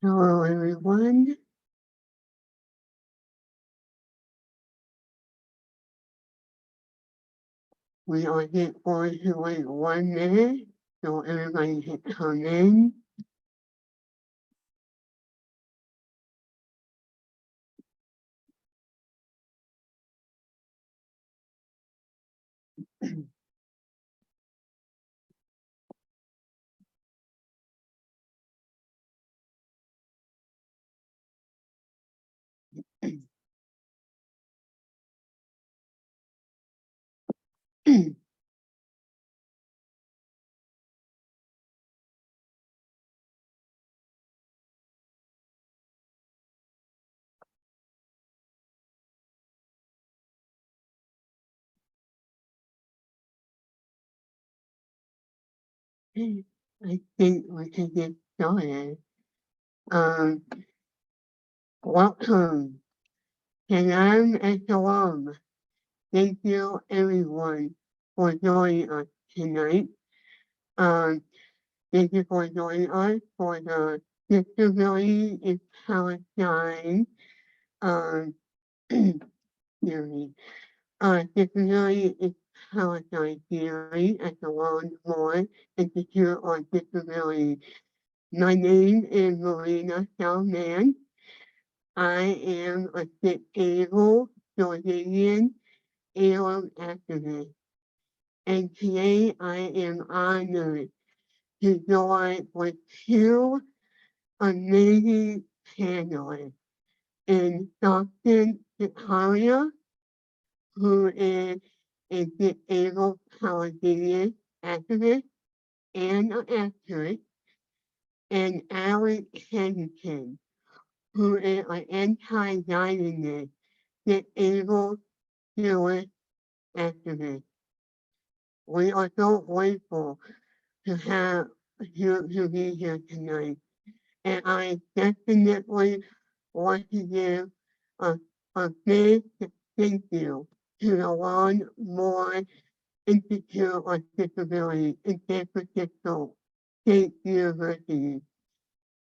Hello, everyone. We are just going to wait 1 minute so everybody can come in. I think we can get started. Um, Welcome. Salam and shalom. Thank you, everyone, for joining us tonight. Um, Thank you for joining us for the disability in Palestine. Um, Series. Disability is Palestine theory as the world's more institute on disability. My name is Marina Salman. I am a disabled Jordanian alien activist, and today I am honored to join with two amazing panelists in Dr. Zakaria, who is a disabled Palestinian activist and an actress, and Allie Cannington, who is an anti-Zionist disabled Jewish activist. We are so grateful to have you to be here tonight, and I definitely want to give a, a big thank you to the one more Institute on Disability in San Francisco State University,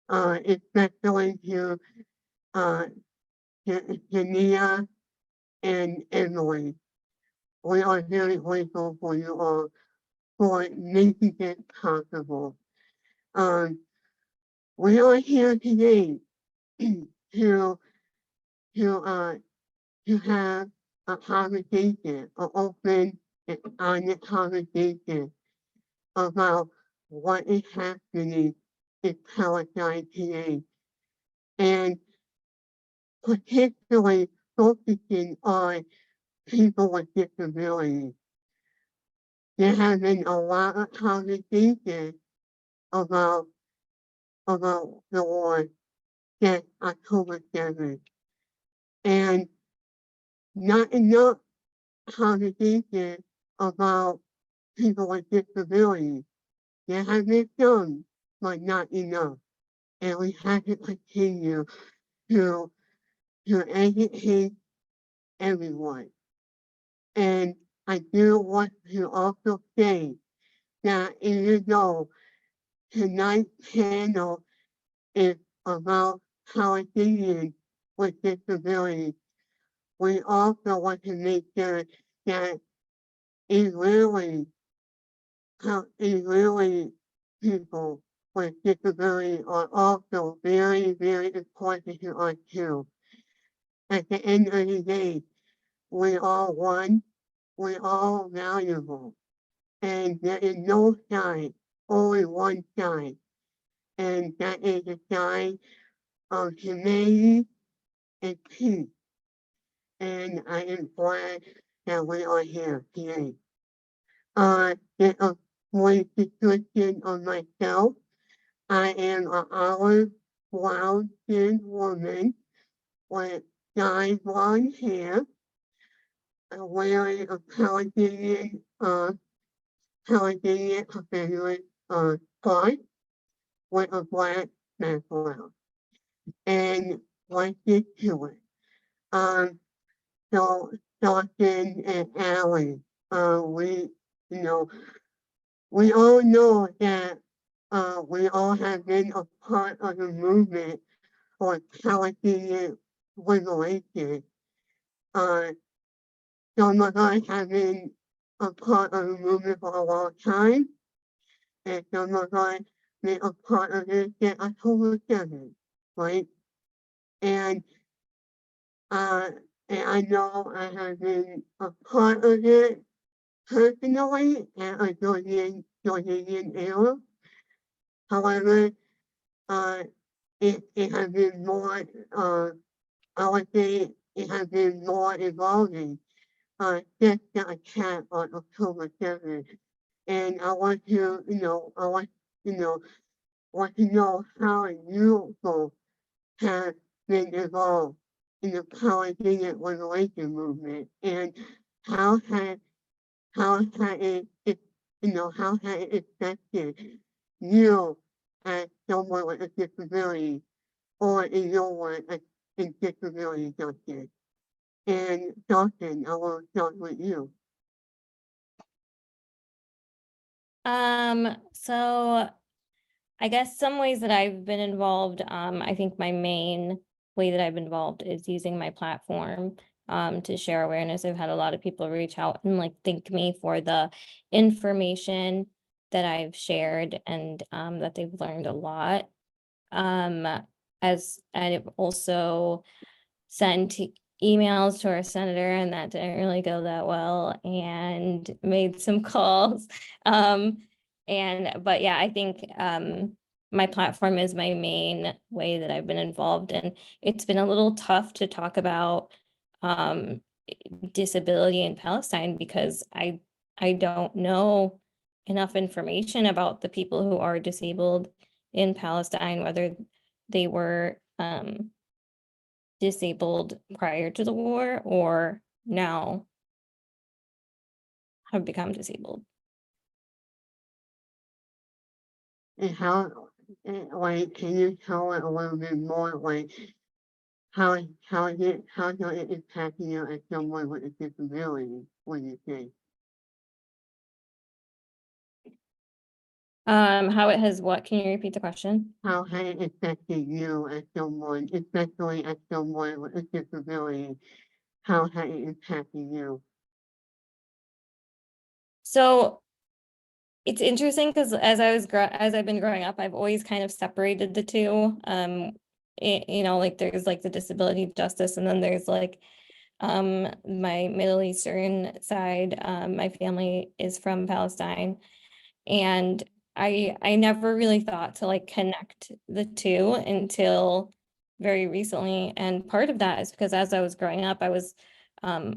especially to uh, Jania and Emily. We are very grateful for you all for making it possible. Um, we are here today to to uh, to have a conversation, an open and honest conversation about what is happening in Palestine today, and particularly focusing on people with disabilities. There has been a lot of conversation about the war since October 7th, and not enough conversation about people with disabilities. There has been some, but not enough. And we have to continue to educate everyone. And I do want to also say that even though tonight's panel is about Palestinians with disabilities, we also want to make sure that Israeli, Israeli people with disabilities are also very, very important to us too. At the end of the day, we are one, we are valuable, and there is no side, only one side, and that is the side of humanity and peace. And I am glad that we are here today. There's a brief description of myself. I am an olive brown skinned woman with dyed blonde hair, wearing a Palestinian Confederate scarf with a black background. And let's get to it. Um, so Sawsan and Allie, we, you know, we all know that we all have been a part of the movement for Palestinian liberation. Uh, some of us have been a part of the movement for a long time, and some of us been a part of it since October 7th, right? And uh, and I know I have been a part of it personally at a Jordanian era. However, uh, it has been more, I would say it has been more evolving since the attack on October 7th. And I want to, you know, want to know how you both have been involved in the Palestinian liberation movement and how has how has it affected you as someone with a disability or in your work in disability justice? And Sawsan, I will start with you. So I guess some ways that I've been involved, I think my main way that I've been involved is using my platform to share awareness. I've had a lot of people reach out and like thank me for the information that I've shared and that they've learned a lot. Um, as I've also sent emails to our senator, and that didn't really go that well, and made some calls. But yeah, I think my platform is my main way that I've been involved, and it's been a little tough to talk about um, disability in Palestine because I don't know enough information about the people who are disabled in Palestine, whether they were disabled prior to the war or now have become disabled. And how, like, can you tell it a little bit more, like, how does it impact you as someone with a disability, when you say? How it has what? Can you repeat the question? How has it affected you as someone, especially as someone with a disability? How has it impacted you? So it's interesting because as I've been growing up, I've always kind of separated the two. Like there's like the disability justice, and then there's like my Middle Eastern side. My family is from Palestine, and I never really thought to like connect the two until very recently. And part of that is because as I was growing up, I was I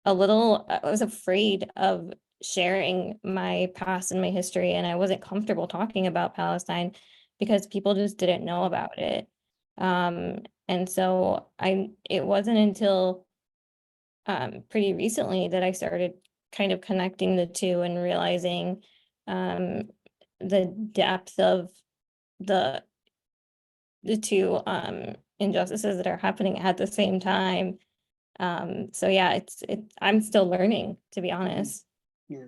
was afraid of sharing my past and my history, and I wasn't comfortable talking about Palestine because people just didn't know about it. And so it wasn't until pretty recently that I started kind of connecting the two and realizing um the depth of the two injustices that are happening at the same time. So yeah, I'm still learning, to be honest. Yeah,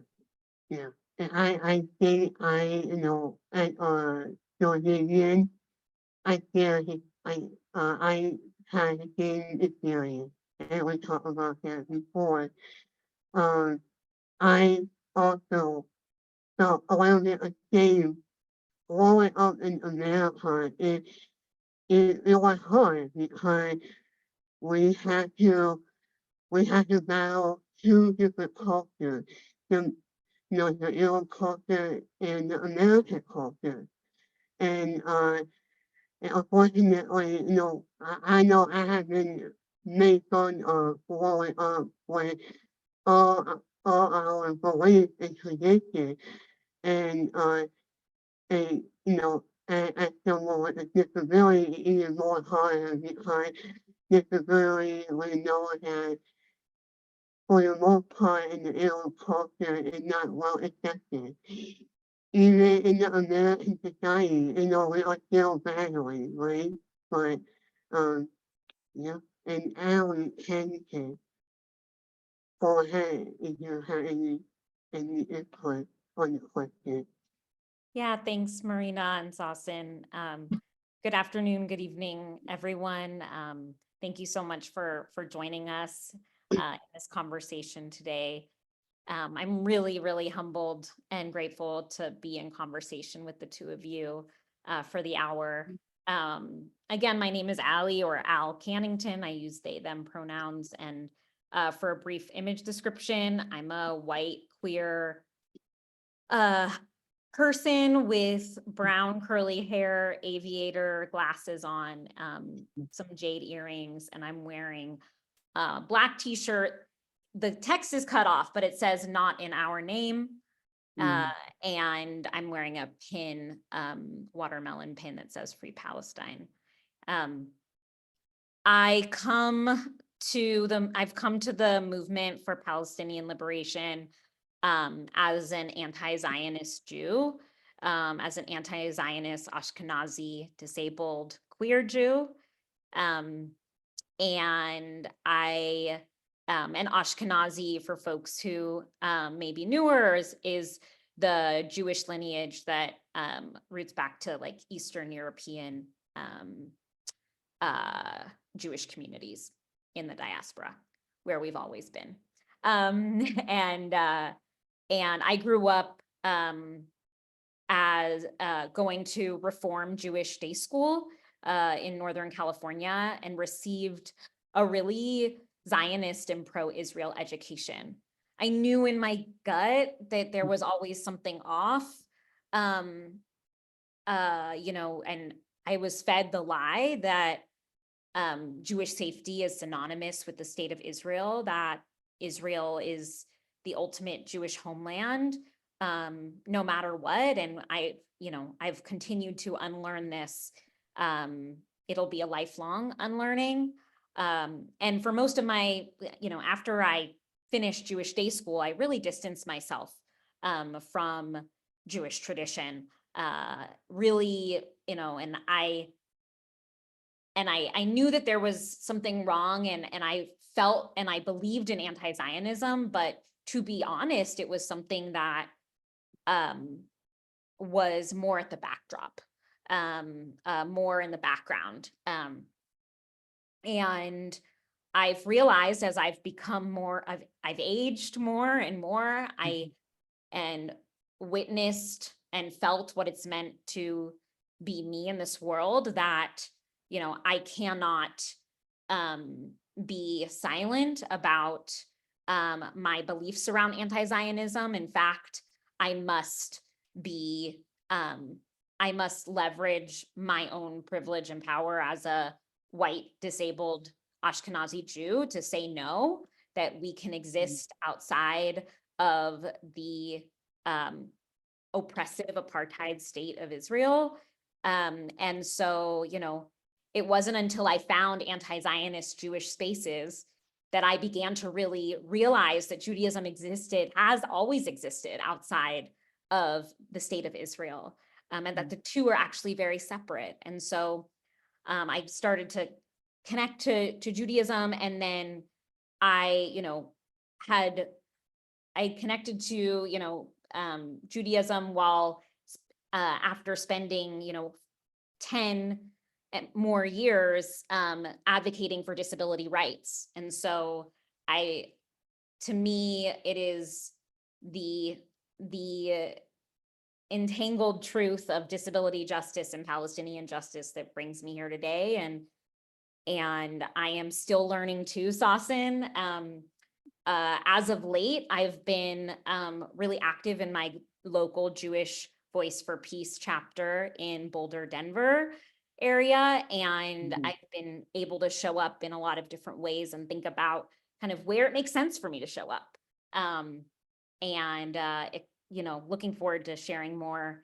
yeah. And I think as a Jordanian, I feel I had the same experience, and we talked about that before. Um, I also felt a little bit ashamed growing up in America. It was hard because we had to we had to battle two different cultures, the the Arab culture and the American culture. And and unfortunately, I know I have been made fun of growing up with all our beliefs and traditions. And as someone with a disability, even more harder because disability we know that for the most part in the Arab culture is not well accepted. Even in the American society, we are still battling, right? But, um, yeah, and Allie Cannington, go ahead if you have any input on the question. Yeah, thanks, Marina and Sawsan. Good afternoon, good evening, everyone. Thank you so much for joining us in this conversation today. I'm really, really humbled and grateful to be in conversation with the two of you for the hour. Again, my name is Allie, or Al Cannington. I use they, them pronouns. And for a brief image description, I'm a white, queer person with brown curly hair, aviator glasses on, some jade earrings, and I'm wearing a black t-shirt. The text is cut off, but it says "not in our name." And I'm wearing a pin, watermelon pin that says "Free Palestine." I've come to the movement for Palestinian liberation as an anti-Zionist Jew, as an anti-Zionist Ashkenazi disabled queer Jew. And Ashkenazi, for folks who may be newer, is the Jewish lineage that roots back to like Eastern European Jewish communities in the diaspora, where we've always been. And I grew up as going to Reform Jewish Day School in Northern California, and received a really Zionist and pro-Israel education. I knew in my gut that there was always something off, and I was fed the lie that Jewish safety is synonymous with the state of Israel, that Israel is the ultimate Jewish homeland, no matter what. And I've continued to unlearn this. It'll be a lifelong unlearning. And for most of my, after I finished Jewish Day School, I really distanced myself from Jewish tradition. Really, and I knew that there was something wrong, and I felt and I believed in anti-Zionism, but to be honest, it was something that was more at the backdrop, more in the background. And I've realized as I've become more, I've aged more and more, and witnessed and felt what it's meant to be me in this world, that I cannot be silent about my beliefs around anti-Zionism. In fact, I must leverage my own privilege and power as a white, disabled Ashkenazi Jew to say no, that we can exist outside of the oppressive apartheid state of Israel. And so, it wasn't until I found anti-Zionist Jewish spaces that I began to really realize that Judaism has always existed outside of the state of Israel, and that the two are actually very separate. And so I started to connect to Judaism, and then I connected to, Judaism while after spending, 10 more years advocating for disability rights. And so to me, it is the entangled truth of disability justice and Palestinian justice that brings me here today. And I am still learning too, Sawsan. As of late, I've been really active in my local Jewish Voice for Peace chapter in Boulder, Denver area. And I've been able to show up in a lot of different ways and think about kind of where it makes sense for me to show up. Looking forward to sharing more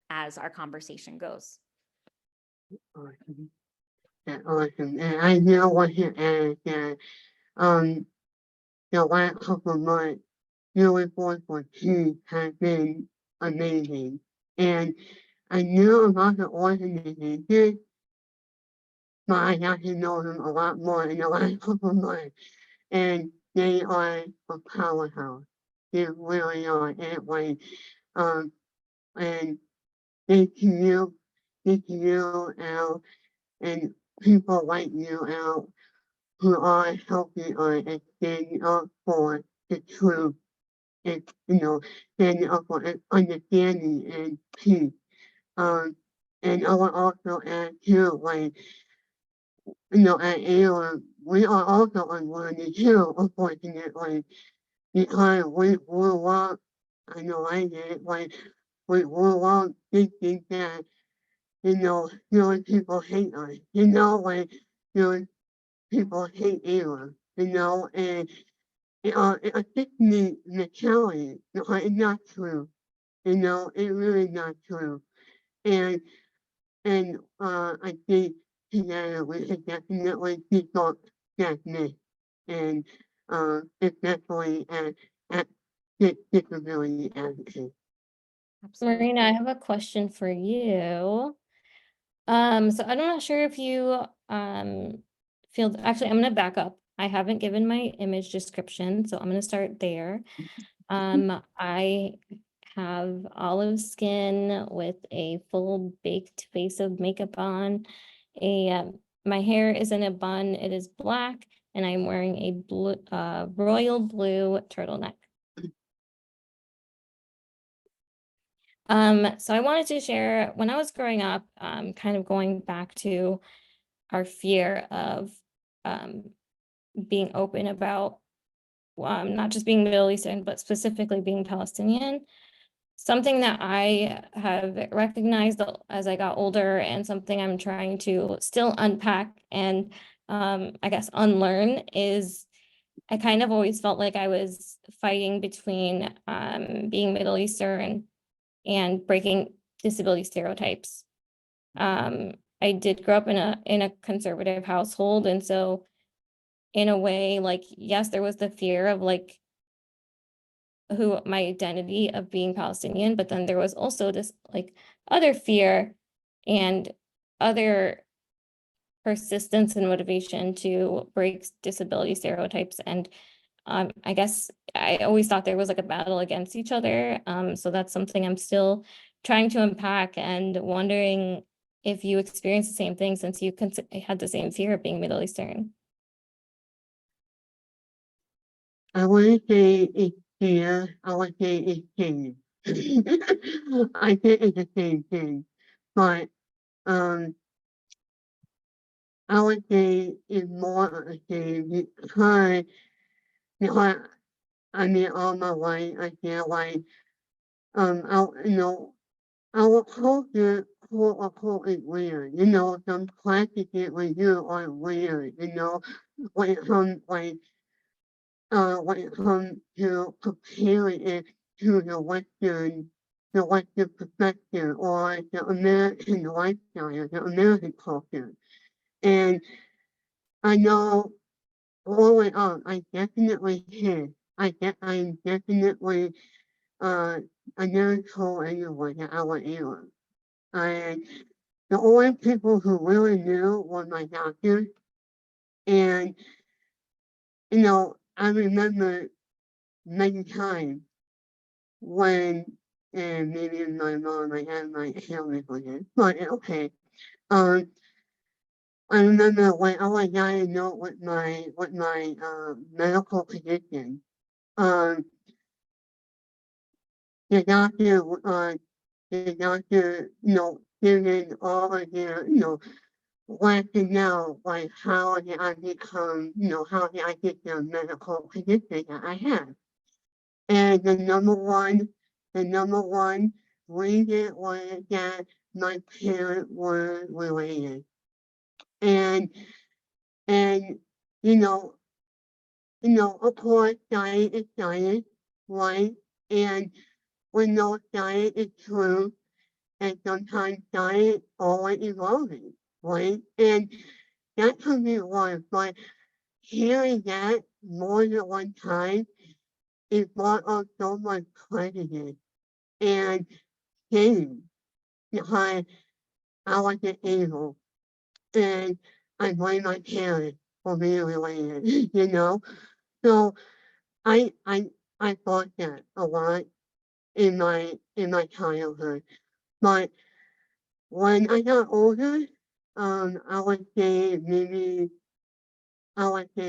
as our conversation goes. Awesome. Yeah, awesome. And I do want to add that the last couple of months, your Voice for Peace has been amazing. And I knew about the organization, but I got to know them a lot more in the last couple of months. And they are a powerhouse. They really are. And like and thank you, Al, and people like you, Al, who are helping us and standing up for the truth and, standing up for understanding and peace. And I will also add too, like, at AOM, we are also unworthy too, unfortunately, because we grew up, I know I did, like, we grew up thinking that, Jewish people hate us, like, Jewish people hate AOM, and it affects me mentality, because it's not true, it's really not true. And I think together we should definitely keep up that myth and especially at disability advocacy. Marina, I Absolutely. have a question for you. So I'm not sure if you feel, actually, I'm gonna back up. I haven't given my image description, so I'm gonna start there. I have olive skin with a full baked face of makeup on. My hair is in a bun, it is black, and I'm wearing a blue, royal blue turtleneck. So I wanted to share, when I was growing up, kind of going back to our fear of being open about not just being Middle Eastern, but specifically being Palestinian. Something that I have recognized as I got older, and something I'm trying to still unpack and I guess unlearn, is I kind of always felt like I was fighting between being Middle Eastern and breaking disability stereotypes. I did grow up in a conservative household, and so in a way, like, yes, there was the fear of like who my identity of being Palestinian, but then there was also this like other fear and other persistence and motivation to break disability stereotypes. And I guess I always thought there was like a battle against each other. So that's something I'm still trying to unpack, and wondering if you experience the same thing, since you had the same fear of being Middle Eastern. I want to say it's fear, I want to say it's shame. I think it's the same thing, but um, I would say it's more of a shame because I mean all my life I feel like our culture quote unquote is weird. Some practices we do are weird, when it comes to comparing it to the Western perspective or the American lifestyle, the American culture. And I know growing up, I definitely did. I definitely I never told anyone that I was ill. And the only people who really knew were my doctors. And I remember many times when, and maybe my mom might have my helmet for this, but okay. Um, I remember when I was diagnosed with my medical condition. Um, the doctor, given all of their, lashing out, like how did I become, how did I get the medical condition that I have? And the number one reason was that my parents were related. And and you know, of course diet is diet, right? And we know diet is true, and sometimes diet always evolving, right? And that could be one, but hearing that more than one time, it brought up so much prejudice and shame because I wasn't able, and I blame my parents for being related, So I I thought that a lot, in my childhood. But when I got older, I would say maybe after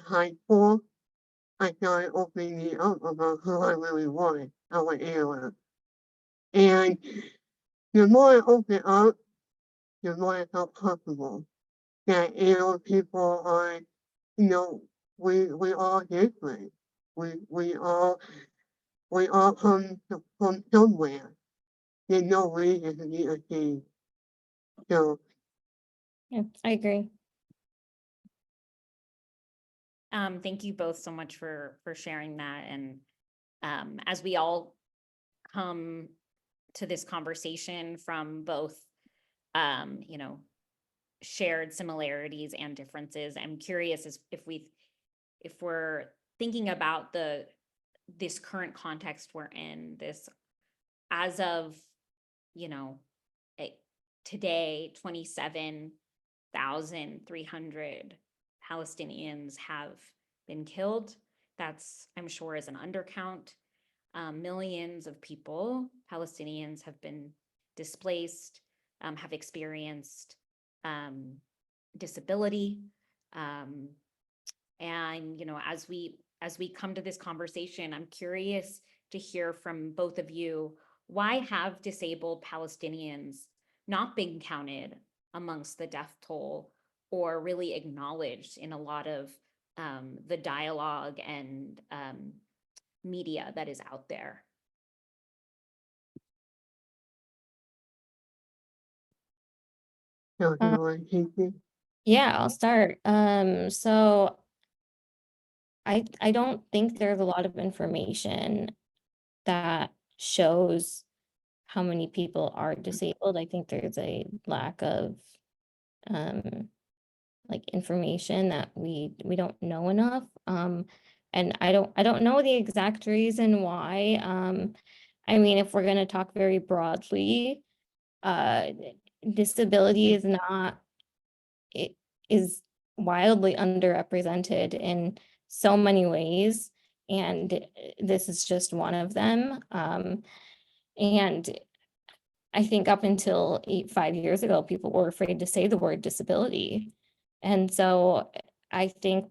high school, I started opening up about who I really was, how I am. And the more I open up, the more I felt comfortable that people are, we all different. We all come from somewhere. There's no reason to be ashamed. So Yeah, I agree. Thank you both so much for sharing that. And as we all come to this conversation from both, you know, shared similarities and differences, I'm curious if we're thinking about this current context we're in, this as of, you know, today, 27,300 Palestinians have been killed. That's, I'm sure, is an undercount. Millions of people, Palestinians, have been displaced, have experienced disability. And, you know, as we come to this conversation, I'm curious to hear from both of you, why have disabled Palestinians not been counted amongst the death toll or really acknowledged in a lot of the dialogue and media that is out there? you want to take it? Yeah, I'll start. So I don't think there's a lot of information that shows how many people are disabled. I think there's a lack of like information that we don't know enough. And I don't know the exact reason why. I mean, if we're gonna talk very broadly, disability is not, it is wildly underrepresented in so many ways, and this is just one of them. And I think up until 5 years ago, people were afraid to say the word disability. And so I think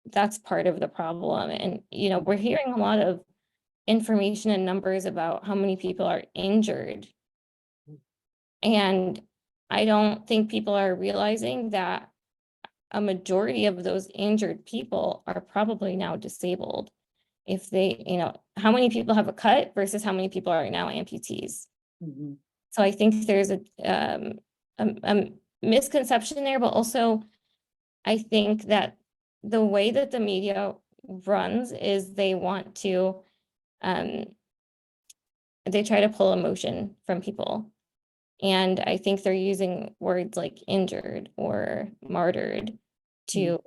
that's part of the problem. And, you know, we're hearing a lot of information and numbers about how many people are injured. And I don't think people are realizing that a majority of those injured people are probably now disabled. If they, you know, how many people have a cut versus how many people are now amputees. Mhm. So I think there's a misconception there, but also I think that the way that the media runs is they want to, they try to pull emotion from people. And I think they're using words like injured or martyred to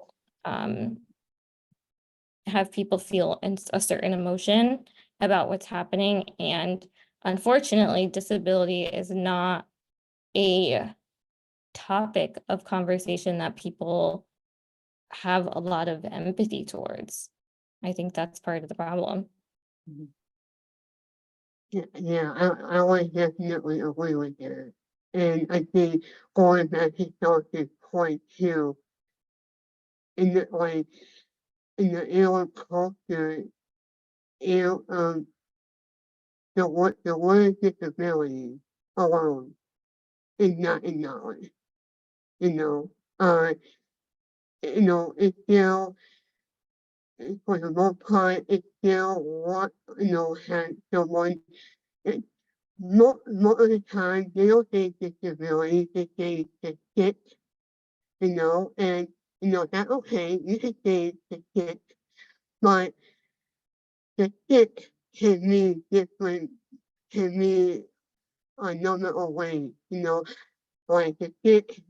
have people feel a certain emotion about what's happening. And unfortunately, disability is not a topic of conversation that people have a lot of empathy towards. I think that's part of the problem. Yeah, I would definitely agree with that. And I think going back to Dawson's point too, in the in the Arab culture, Arab, the word disability alone is not acknowledged. You know, it's still, for the most part, it's still what has someone. Most of the time, they don't say disability, they say the sick, and that's okay. You can say the sick, but the sick can mean different, can mean a number of ways, like the sick,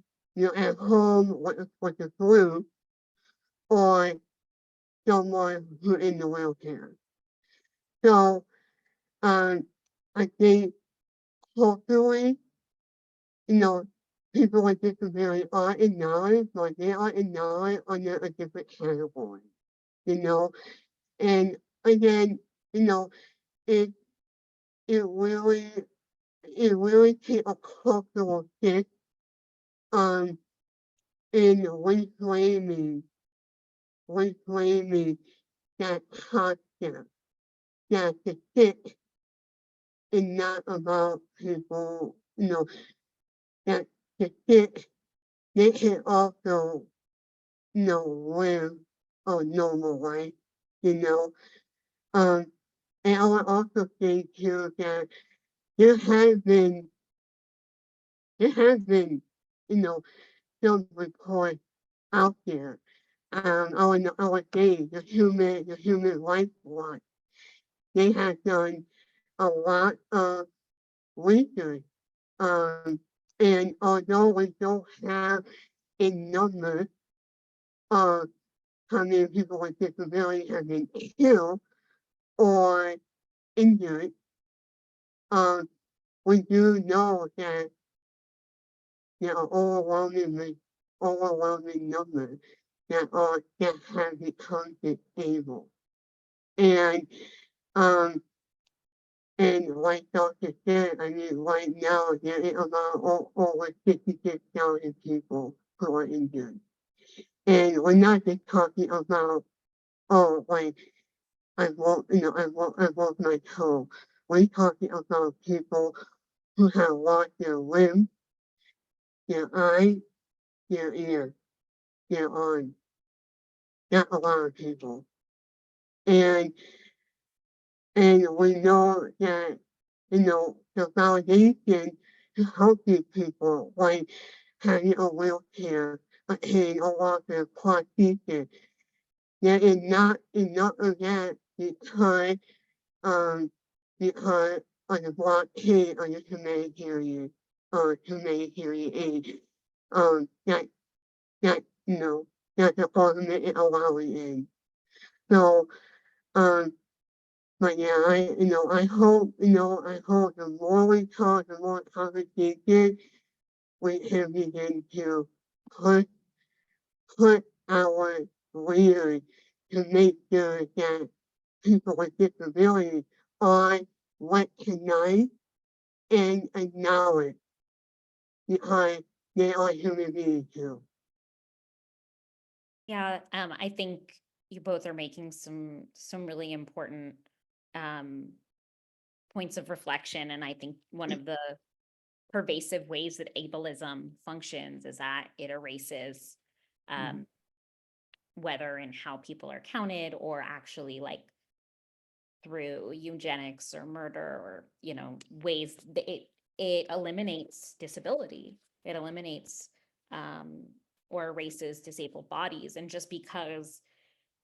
at home with the flu, or someone who's in the wheelchair. So, I think culturally, people with disabilities are acknowledged, but they are acknowledged under a different category, and again, it it really take a cultural shift um in reframing that concept that the shift is not about people, that the shift they can also, live a normal life, you know. Um and I would also say too that there has been there has been, you know, some reports out there. I would say the human rights watch. They have done a lot of research. And although we don't have a number of how many people with disabilities have been killed or injured, um, we do know that there are overwhelming numbers that have become disabled. And um and like Doctor said, I mean right now there is about over 56,000 people who are injured. And we're not just talking about like I broke my toe. We're talking about people who have lost their limb, their eye, their ear, their arm. Not a lot of people. And and we know that, the foundation to help these people, like having a wheelchair, a cane, a walker, prosthesis, there is not enough of that um, because of the blockade of the humanitarian aid, that, that, that the government is allowing in. So, um, but yeah, I hope the more we talk, the more conversation we can begin to put put our leaders to make sure that people with disabilities are recognized and acknowledged because they are human beings too. Yeah, I think you both are making some really important um points of reflection. And I think one of the pervasive ways that ableism functions is that it erases um whether and how people are counted or actually like through eugenics or murder or ways that it eliminates disability. It eliminates or erases disabled bodies. And just because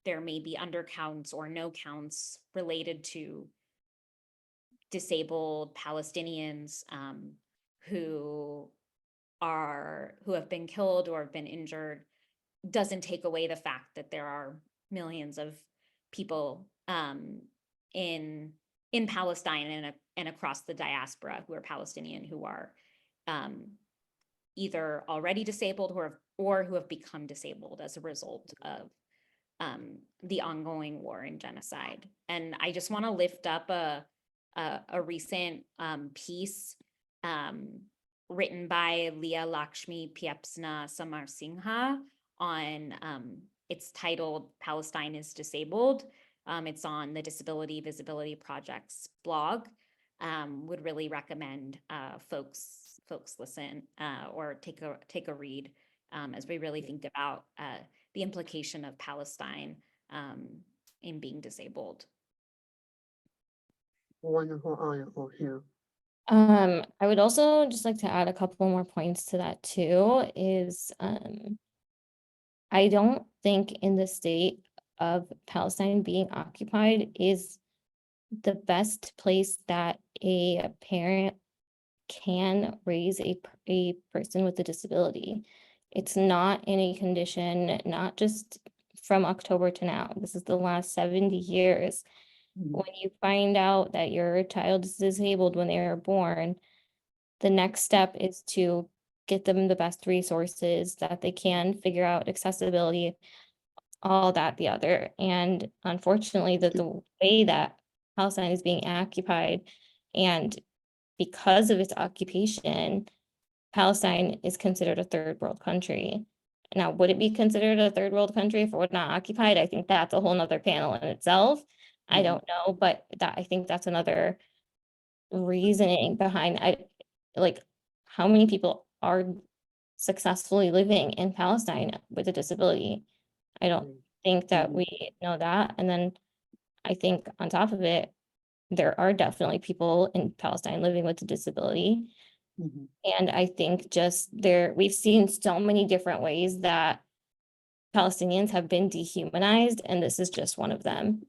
there may be undercounts or no counts related to disabled Palestinians who have been killed or have been injured doesn't take away the fact that there are millions of people in Palestine and across the diaspora who are Palestinian, who are either already disabled or who have become disabled as a result of the ongoing war and genocide. And I just want to lift up a recent piece written by Leah Lakshmi Piepzna Samarsingha on it's titled Palestine is Disabled. It's on the Disability Visibility Project's blog. Would really recommend folks listen or take a read as we really think about the implication of Palestine in being disabled. Wonderful article here. I would also just like to add a couple more points to that too, is I don't think in the state of Palestine being occupied is the best place that a parent can raise a person with a disability. It's not in a condition, not just from October to now. This is the last 70 years. When you find out that your child is disabled when they are born, the next step is to get them the best resources that they can, figure out accessibility, all that, the other. And unfortunately, that the way that Palestine is being occupied, and because of its occupation, Palestine is considered a third world country. Now, would it be considered a third world country if it were not occupied? I think that's a whole nother panel in itself. I don't know, but I think that's another reasoning behind like how many people are successfully living in Palestine with a disability. I don't think that we know that. And then I think on top of it, there are definitely people in Palestine living with a disability. And I think we've seen so many different ways that Palestinians have been dehumanized, and this is just one of them.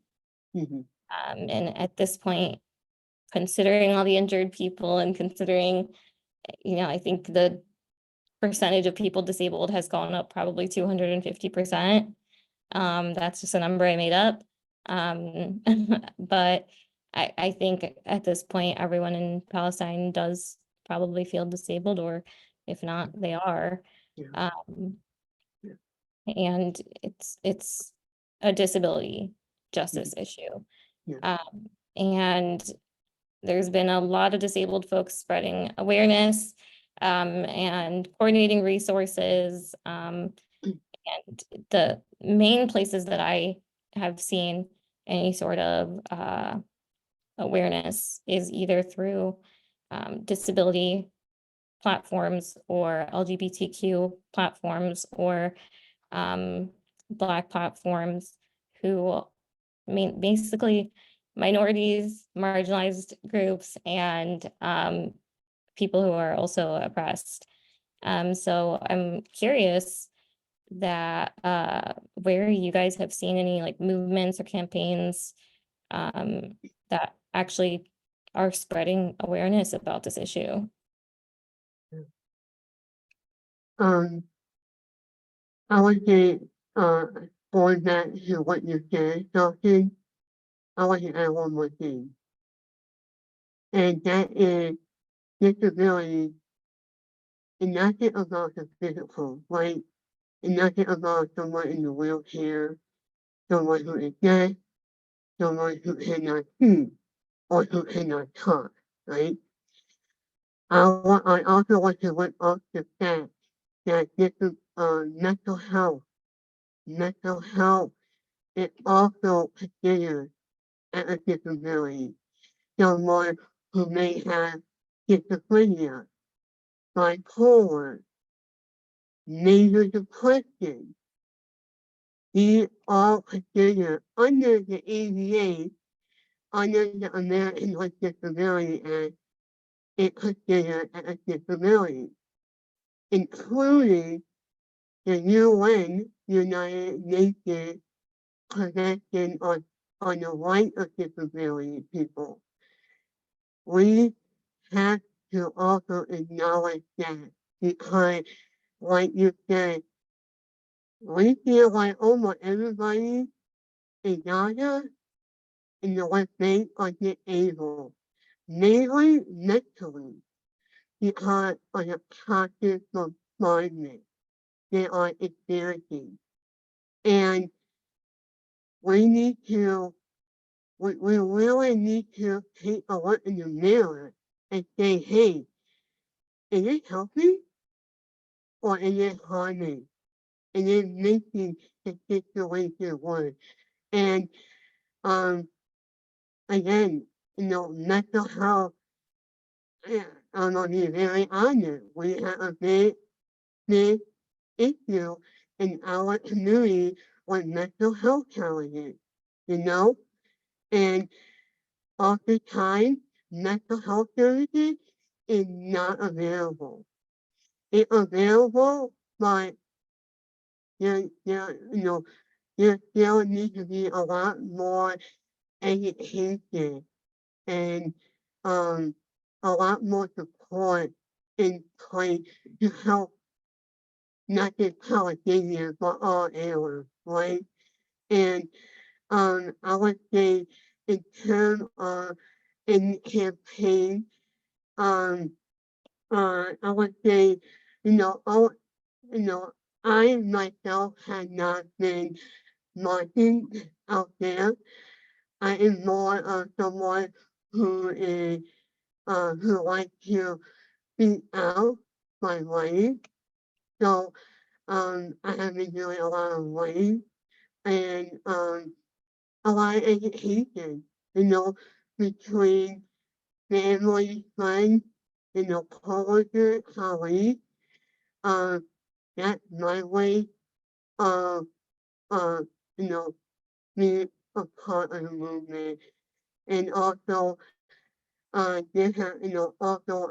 And at this point, considering all the injured people and considering, I think the percentage of people disabled has gone up probably 250%. That's just a number I made up. But I think at this point, everyone in Palestine does probably feel disabled, or if not, they are. And it's a disability justice issue. And there's been a lot of disabled folks spreading awareness and coordinating resources. And the main places that I have seen any sort of awareness is either through disability platforms or LGBTQ platforms or Black platforms who basically minorities, marginalized groups, and people who are also oppressed. So I'm curious that where you guys have seen any like movements or campaigns that actually are spreading awareness about this issue. I would say, going back to what you said, Sawsan, I want to add one more thing. And that is disability is nothing about the physical, right? It's nothing about someone in a wheelchair, someone who is deaf, someone who cannot see, or who cannot talk, right? I also want to look up the fact that this is mental health. Mental health is also considered as a disability. Someone who may have schizophrenia, bipolar, major depression. These are considered under the ADA, under the American with Disability Act, it's considered as a disability, including the UN, United Nations Convention on the Right of Disability People. We have to also acknowledge that because, like you said, we feel like almost everybody in Gaza in the West Bank are disabled, mainly mentally, because of the toxic bombardment they are experiencing. And we need to, we really need to take a look in the mirror and say, hey, is it helping or is it harming? Is it making the situation worse? And again, mental health, I'm gonna be very honest, we have a big issue in our community with mental health challenges, and oftentimes mental health services is not available. It's available, but there still needs to be a lot more education and a lot more support in place to help not just Palestinians but all Arabs, right? And I would say in terms of in campaign, I would say, I myself had not been marching out there. I am more of someone who is who likes to speak out by writing. So I have been doing a lot of writing and a lot of education, you know, between family, friends, you know, coworkers, colleagues. Um, that's my way of, uh, you know, being a part of the movement. And also, also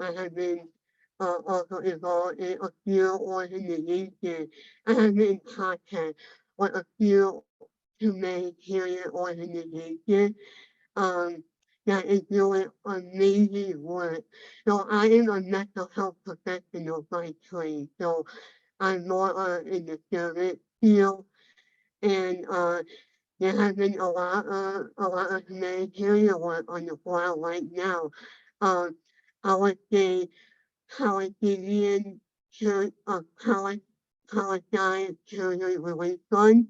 I have been also involved in a few organizations. I have been in contact with a few humanitarian organizations that is doing amazing work. So I am a mental health professional by trade. So I'm more in the service field, and there has been a lot of humanitarian work on the ground right now. Um, I would say Palestinian Palestine Children Relief Fund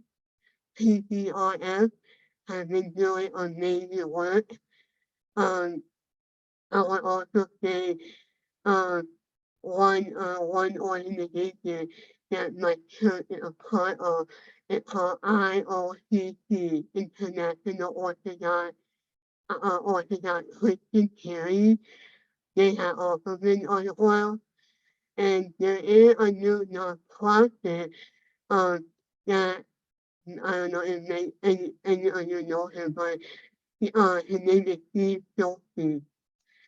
(PCRF) has been doing amazing work. Um, I would also say um, one organization that my church is a part of is called IOCC, International Orthodox Christian Charity. They have also been on the oil, and there is a new nonprofit that I don't know if any of you know him, but his name is Steve Sawsan,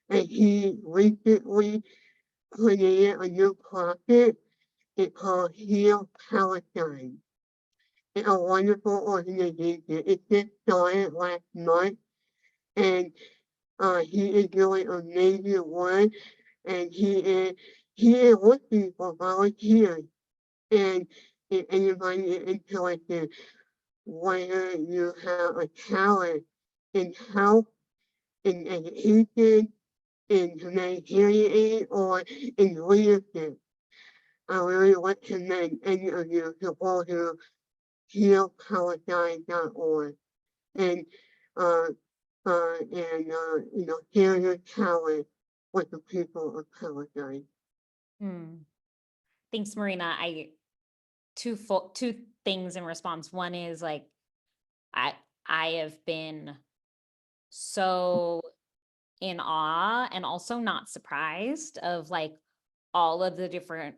and he recently created a new profit. It's called Heal Palestine. It's a wonderful organization. It just started last month, and he is doing amazing work, and he is looking for volunteers. And if anybody is interested, whether you have a talent in health, in education, in humanitarian aid, or in leadership, I really recommend any of you to go to healpalestine.org and uh, share your talent with the people of Palestine. Thanks, Marina. Two things in response. One is like, I have been so in awe and also not surprised of like all of the different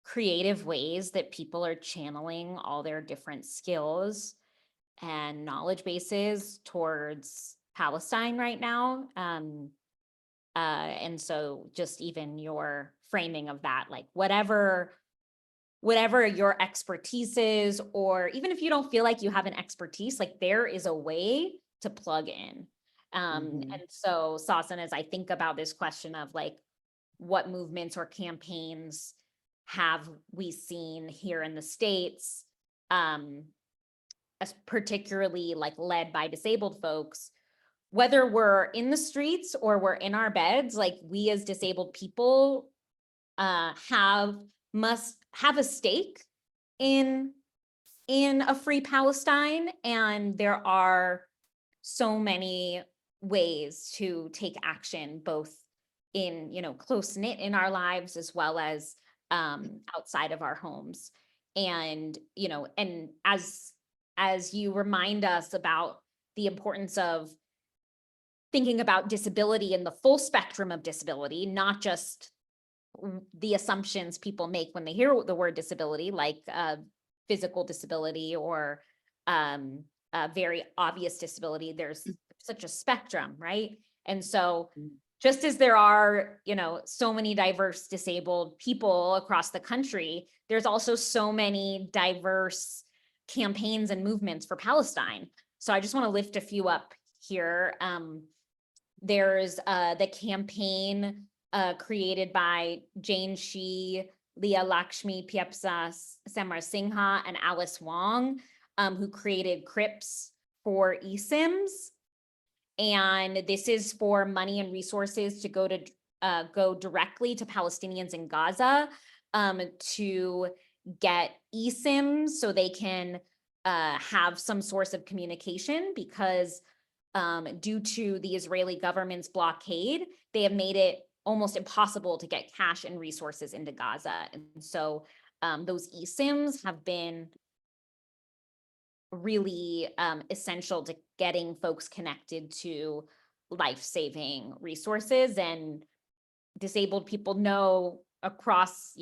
creative ways that people are channeling all their different skills and knowledge bases towards Palestine right now. And so just even your framing of that, like whatever your expertise is, or even if you don't feel like you have an expertise, like there is a way to plug in. And so Sawsan, as I think about this question of like, what movements or campaigns have we seen here in the States, as particularly like led by disabled folks, whether we're in the streets or we're in our beds, like we as disabled people must have a stake in a free Palestine. And there are so many ways to take action, both in, close knit in our lives, as well as outside of our homes. And, and as you remind us about the importance of thinking about disability and the full spectrum of disability, not just the assumptions people make when they hear the word disability, like physical disability or a very obvious disability. There's such a spectrum, right? And so just as there are, so many diverse disabled people across the country, there's also so many diverse campaigns and movements for Palestine. So I just want to lift a few up here. There's the campaign created by Jane Shi, Leah Lakshmi Piepsa Samarsingha, and Alice Wong, who created CRIPS for eSIMs. And this is for money and resources to go directly to Palestinians in Gaza to get eSIMs so they can have some source of communication, because due to the Israeli government's blockade, they have made it almost impossible to get cash and resources into Gaza. And so those eSIMs have been really essential to getting folks connected to life-saving resources, and disabled people know across,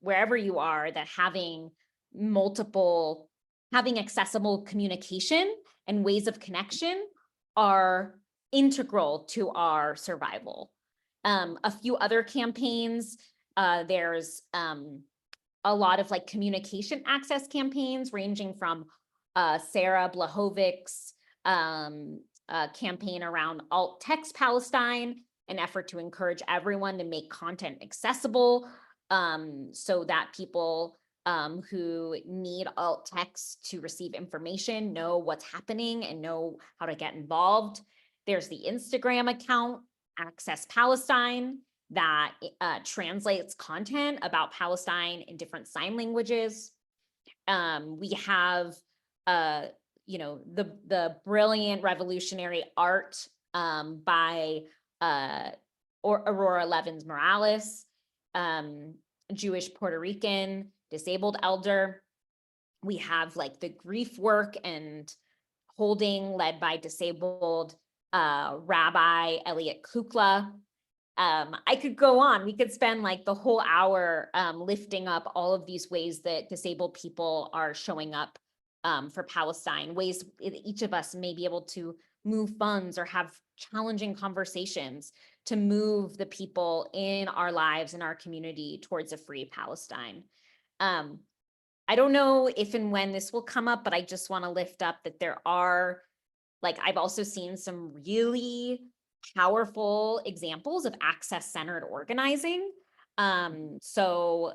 wherever you are, that having accessible communication and ways of connection are integral to our survival. A few other campaigns, there's a lot of communication access campaigns ranging from Sarah Blahovic's campaign around alt text Palestine, an effort to encourage everyone to make content accessible so that people who need alt text to receive information know what's happening and know how to get involved. There's the Instagram account, Access Palestine, that translates content about Palestine in different sign languages. We have the brilliant revolutionary art by Aurora Levins Morales, Jewish Puerto Rican disabled elder. We have the grief work and holding led by disabled Rabbi Elliot Kukla. I could go on. We could spend the whole hour lifting up all of these ways that disabled people are showing up for Palestine, ways each of us may be able to move funds or have challenging conversations to move the people in our lives and our community towards a free Palestine. I don't know if and when this will come up, but I just want to lift up that there are, I've also seen some really powerful examples of access-centered organizing. So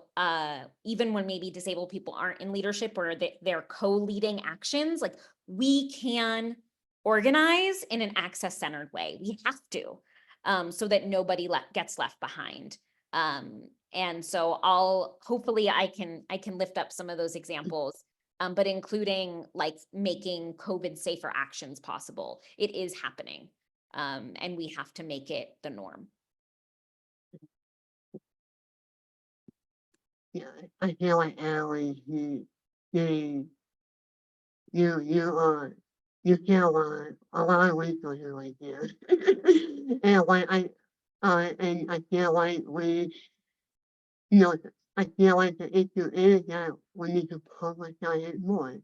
even when maybe disabled people aren't in leadership or they're co-leading actions, we can organize in an access-centered way. We have to, so that nobody gets left behind. And so hopefully I can lift up some of those examples, but including making COVID safer actions possible. It is happening. And we have to make it the norm. Yeah, I feel like Allie, you feel a lot of resources right there. And I feel like I feel like the issue is that we need to publicize it more,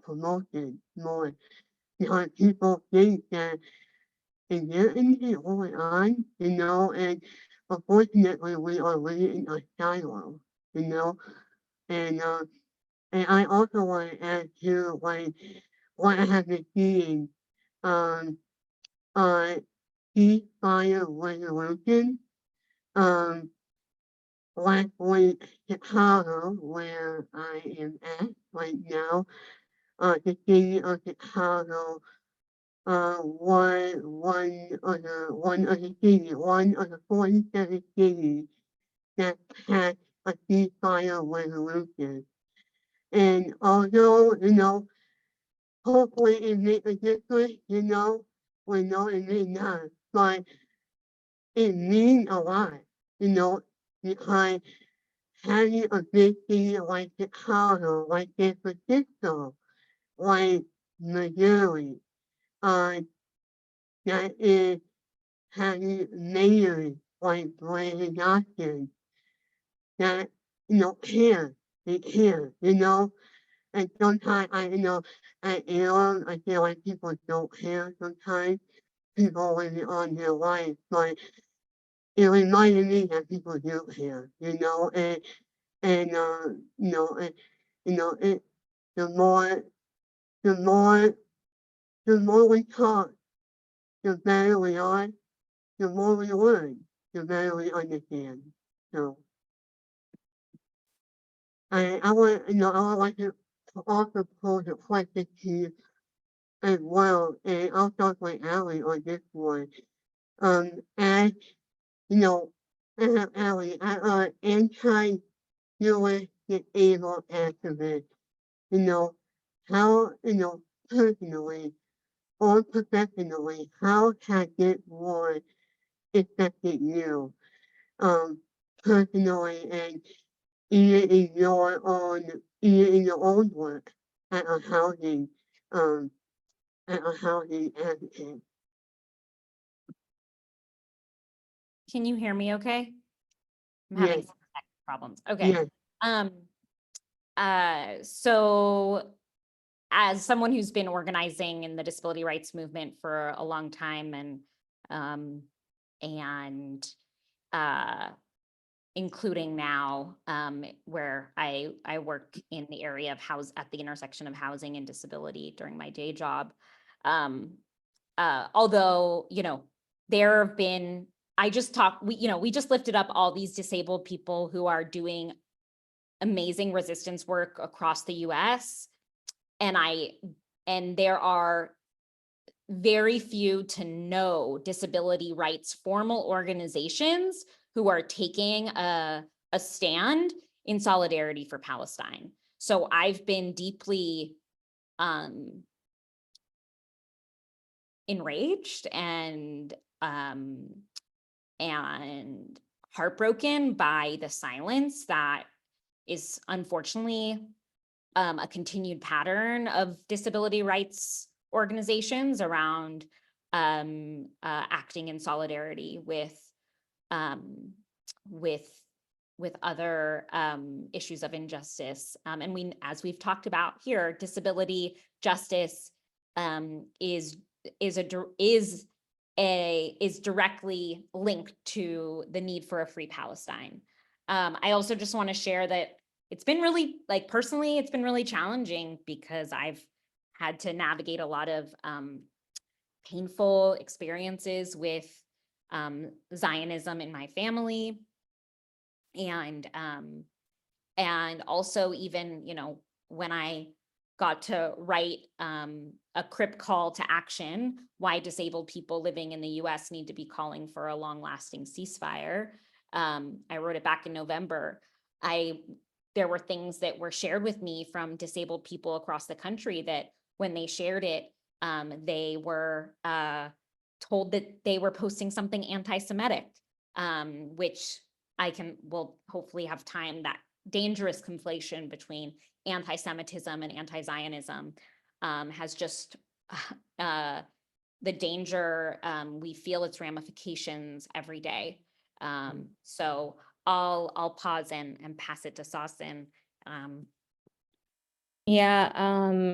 promote it more. Because people think that is there anything going on, and unfortunately we are living in a silo, and I also want to add to what I have been seeing ceasefire resolution last week Chicago, where I am at right now, the city of Chicago one of the 47 cities that passed a ceasefire resolution. And although, hopefully it makes a difference, we know it may not, but it means a lot, because having a big city like Chicago, like San Francisco, like Missouri, that is having mayors like Brandon Johnson that, they care, and sometimes I feel like people don't care sometimes, people living on their life, but it reminded me that people do care, and the more we talk, the better we are, the more we learn, the better we understand. So I would like to also pose a question to you as well, and I'll start with Allie on this one. As Allie, I anti-US disabled activist, how, personally, or professionally, how has this war affected you, personally and either in your own work at a housing, um, at a housing advocate? Can you hear me okay? I'm having Yes, some tech problems. Okay. yes, So as someone who's been organizing in the disability rights movement for a long time and including now where I work in the area of at the intersection of housing and disability during my day job. Although, there have been, we just lifted up all these disabled people who are doing amazing resistance work across the US. And there are very few to no disability rights formal organizations who are taking a stand in solidarity for Palestine. So I've been deeply enraged and heartbroken by the silence that is unfortunately a continued pattern of disability rights organizations around acting in solidarity with other issues of injustice. And as we've talked about here, disability justice is directly linked to the need for a free Palestine. I also just want to share that it's been really, personally, it's been really challenging because I've had to navigate a lot of painful experiences with Zionism in my family. And also even, when I got to write a CRIP call to action, why disabled people living in the US need to be calling for a long-lasting ceasefire. I wrote it back in November. There were things that were shared with me from disabled people across the country that when they shared it, they were told that they were posting something anti-Semitic, which will hopefully have time, that dangerous conflation between anti-Semitism and anti-Zionism has just the danger, we feel its ramifications every day. So I'll pause and pass it to Sawsan. Yeah,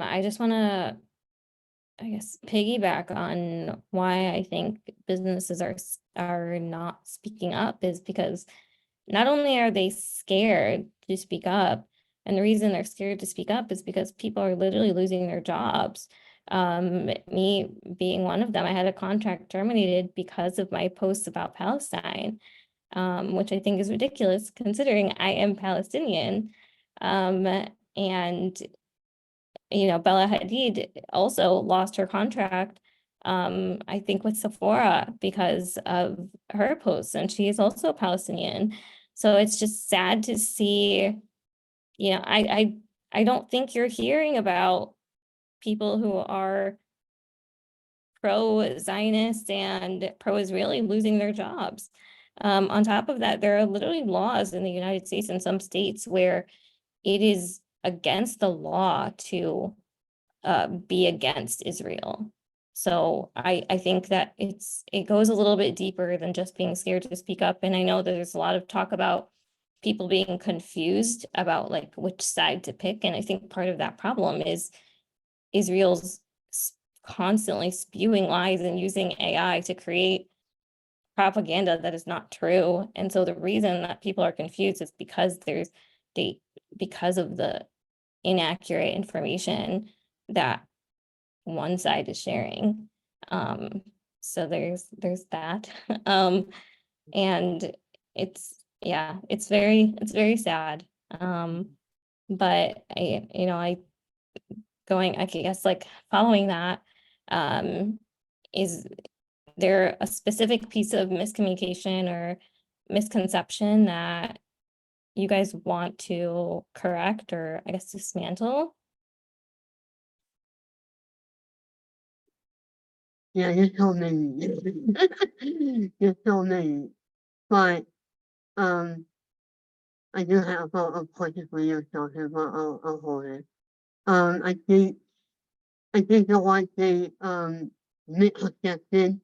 I just want to, I guess, piggyback on why I think businesses are not speaking up is because not only are they scared to speak up, and the reason they're scared to speak up is because people are literally losing their jobs. Me being one of them, I had a contract terminated because of my posts about Palestine, which I think is ridiculous considering I am Palestinian. And Bella Hadid also lost her contract, I think with Sephora because of her posts, and she is also Palestinian. So it's just sad to see, I don't think you're hearing about people who are pro-Zionist and pro-Israeli losing their jobs. On top of that, there are literally laws in the United States and some states where it is against the law to be against Israel. So I think that it goes a little bit deeper than just being scared to speak up. And I know that there's a lot of talk about people being confused about like which side to pick. And I think part of that problem is Israel's constantly spewing lies and using AI to create propaganda that is not true. And so the reason that people are confused is because because of the inaccurate information that one side is sharing. So there's that. And it's very sad. But I guess like following that, is there a specific piece of miscommunication or misconception that you guys want to correct or I guess dismantle? Yeah, there's so many. There's so many. But I do have a question for you, Sawsan, but I'll hold it. I think the one thing misconception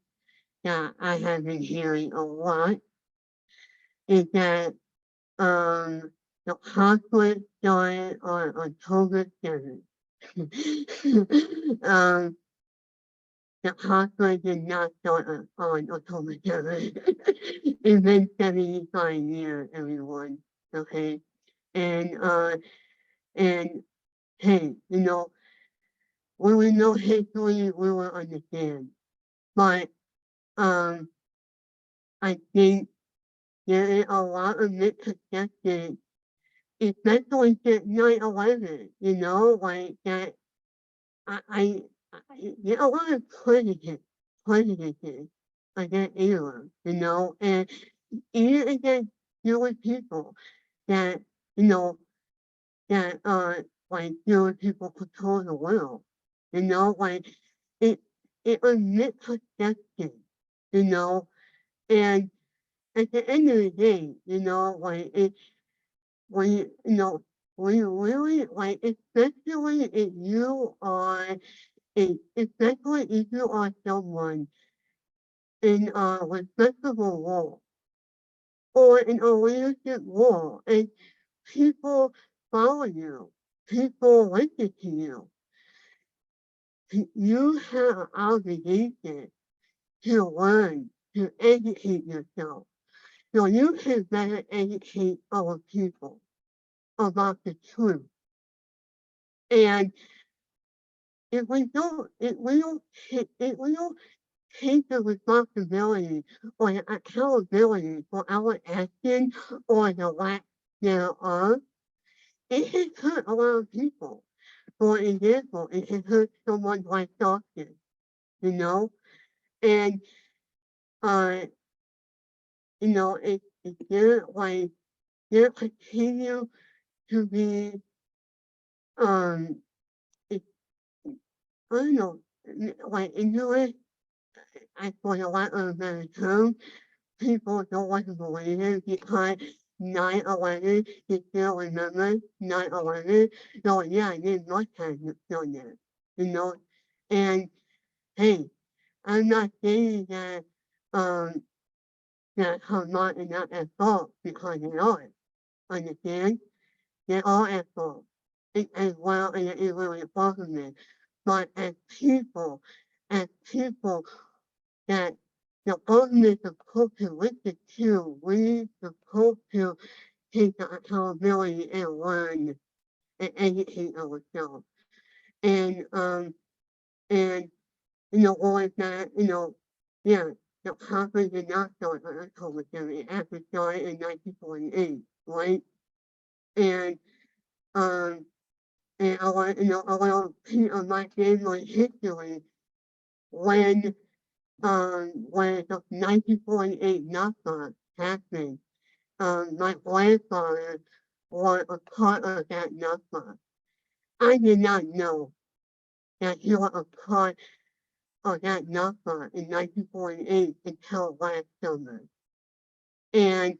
that I have been hearing a lot is that the conflict started on October 7th. um, the conflict did not start on October 7th. It's been 75 years, everyone. Okay. And hey, when we know history, we will understand. But um, I think there is a lot of misconceptions, especially since 9/11. Like that. I, there are a lot of prejudices against Islam. And even against Jewish people that you know that like Jewish people control the world. Like it it was misconception, you know, and at the end of the day, like it when when you really like, especially if you are especially if you are someone in a respectable role or in a leadership role and people follow you, people listen to you, you have an obligation to learn, to educate yourself. So you can better educate other people about the truth. And if we don't take the responsibility or the accountability for our action or the lack thereof, it can hurt a lot of people. For example, it can hurt someone like Dawson, you know, and uh, it didn't like didn't continue to be um it, I don't know like English I for the lack of a better term, people don't want to believe it because 9/11, you still remember 9/11. So yeah, they must have done that, you know. And hey, I'm not saying um that Hamas is not at fault because they are. Understand? They are at fault. As well as the Israeli government. But as people that the government is supposed to listen to, we supposed to take the accountability and learn and educate ourselves. And and what is that, yeah, the conference did not start on October 7th. It actually started in 1948, right? And um I want a little piece of my family history when when the 1948 Nakba happened. My grandfather was a part of that Nakba. I did not know that he was a part of that Nakba in 1948 until last summer. And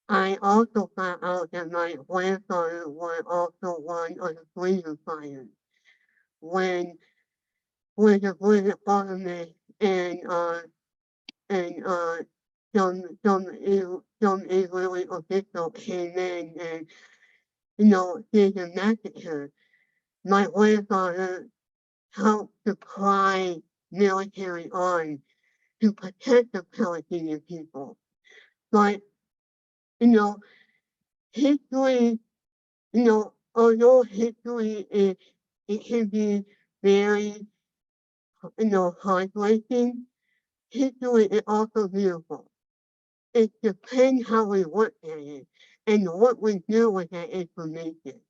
I also found out that my grandfather was also one of the freedom fighters when the British government and some Israeli officials came in and did a massacre. My grandfather helped supply military arms to protect the Palestinian people. But you know, history, although history is it can be very heartbreaking, history is also beautiful. It depends how we look at it and what we do with that information.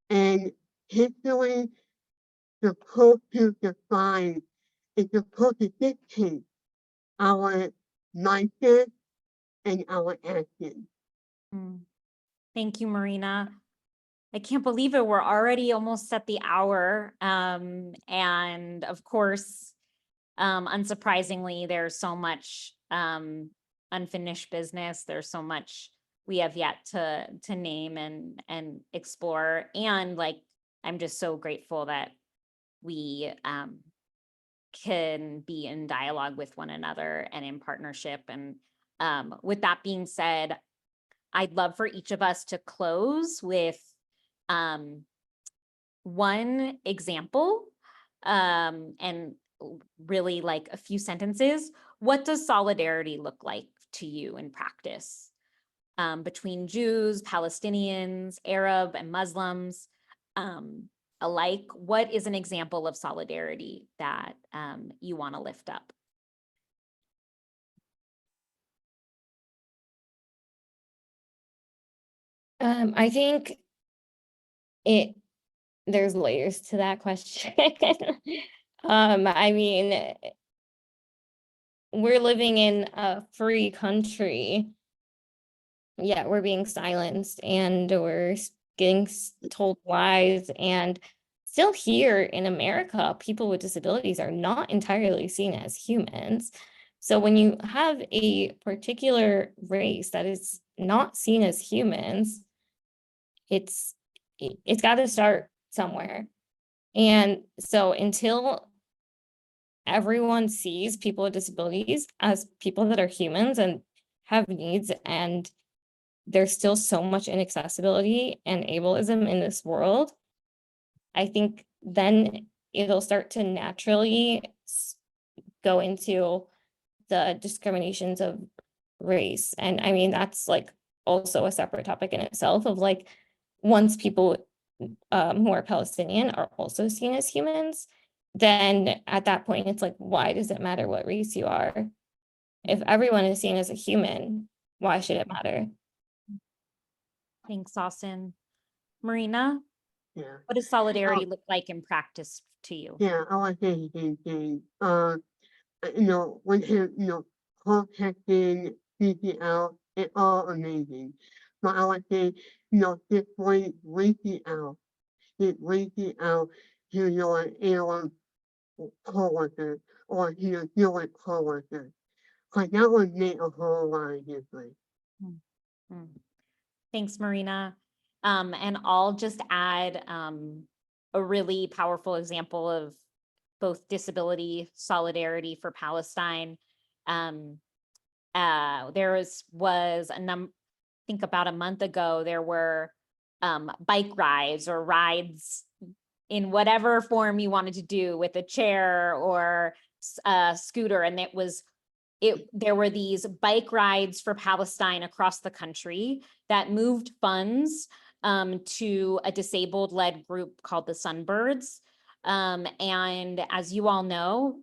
And history supposed to define, it's supposed to dictate our mindset and our actions. Mm. Thank you, Marina. I can't believe it. We're already almost at the hour. And of course, Unsurprisingly, there's so much unfinished business. There's so much we have yet to name and explore. And like, I'm just so grateful that we can be in dialogue with one another and in partnership. And with that being said, I'd love for each of us to close with one example and really like a few sentences. What does solidarity look like to you in practice between Jews, Palestinians, Arab, and Muslims alike? What is an example of solidarity that you want to lift up? I think there's layers to that question. I mean, we're living in a free country, yet we're being silenced and we're getting told lies. And still here in America, people with disabilities are not entirely seen as humans. So when you have a particular race that is not seen as humans, it's got to start somewhere. And so until everyone sees people with disabilities as people that are humans and have needs, and there's still so much inaccessibility and ableism in this world, I think then it'll start to naturally go into the discriminations of race. And I mean, that's like also a separate topic in itself of like, once people who are Palestinian are also seen as humans, then at that point, it's like, why does it matter what race you are? If everyone is seen as a human, why should it matter? Thanks, Sawsan. Marina, Yeah. what does solidarity look like in practice to you? Yeah, I want to say the same thing. You know, when him, protesting, speaking out, it's all amazing. But I would say, just reaching out, just reaching out to your alien coworker or to your Jewish coworker. Because that would make a whole lot of difference. Mm. Thanks, Marina. And I'll just add a really powerful example of both disability solidarity for Palestine. There was I think about a month ago, there were bike rides or rides in whatever form you wanted to do with a chair or a scooter. And there were these bike rides for Palestine across the country that moved funds to a disabled-led group called the Sunbirds. And as you all know,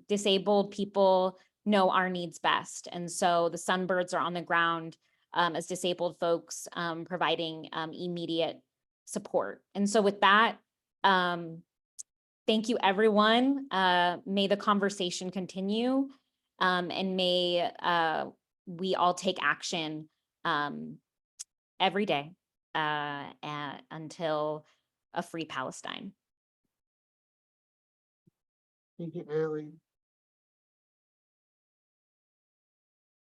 disabled people know our needs best. And so the Sunbirds are on the ground as disabled folks providing immediate support. And so with that, thank you, everyone. May the conversation continue. And may we all take action every day until a free Palestine. Thank you, Allie.